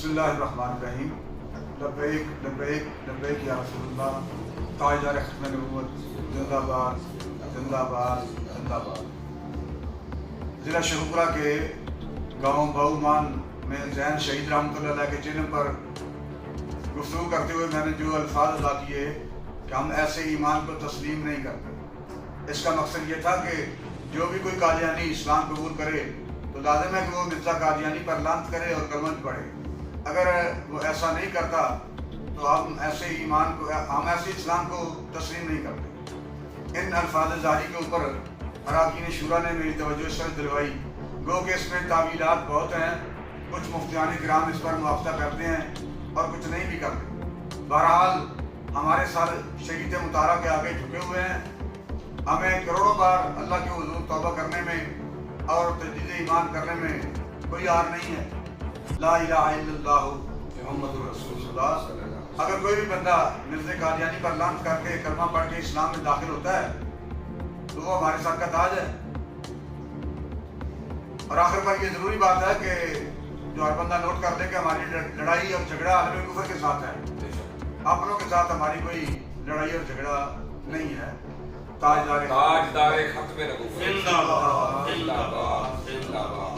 بسم اللہ الرحمن الرحیم. لبیک لبیک لبیک یا رسول اللہ. تاجدار ختم نبوت زندہ باد زندہ باد زندہ باد. ضلع شہپورہ کے گاؤں بہومان میں زین شہید رحمۃ اللہ علیہ کے چینل پر گفتگو کرتے ہوئے میں نے جو الفاظ ادا کیے کہ ہم ایسے ایمان کو تسلیم نہیں کرتے. اس کا مقصد یہ تھا کہ جو بھی کوئی قادیانی اسلام قبول کرے تو لازم ہے کہ وہ مرزا قادیانی پر لعنت کرے اور کلمہ پڑھے. اگر وہ ایسا نہیں کرتا تو ہم ایسے اسلام کو تسلیم نہیں کرتے. ان الفاظ ظاہری کے اوپر اراکین شورا نے میری توجہ اس طرح دلوائی. گو کہ اس میں تعویلات بہت ہیں. کچھ مفتیان کرام اس پر موافقہ کرتے ہیں اور کچھ نہیں بھی کرتے. بہرحال ہمارے سارے شریعت مطالعہ کے آگے جھکے ہوئے ہیں. ہمیں کروڑوں بار اللہ کے حضور توبہ کرنے میں اور تجدید ایمان کرنے میں کوئی عار نہیں ہے. لا الہ الا اللہ محمد رسول اللہ. اگر کوئی بھی بندہ مرزا قادیانی پر لعنت کر کے کلمہ پڑھ کے اسلام میں داخل ہوتا ہے تو وہ ہمارے ساتھ کا تاج ہے. اور آخر پر یہ ضروری بات ہے کہ جو ہر بندہ نوٹ کر لے کہ ہماری لڑائی اور جھگڑا عالم کفر کے ساتھ ہے. اپنوں کے ساتھ ہماری کوئی لڑائی اور جھگڑا نہیں ہے. تاجدار ختم نبوت زندہ باد زندہ باد زندہ باد.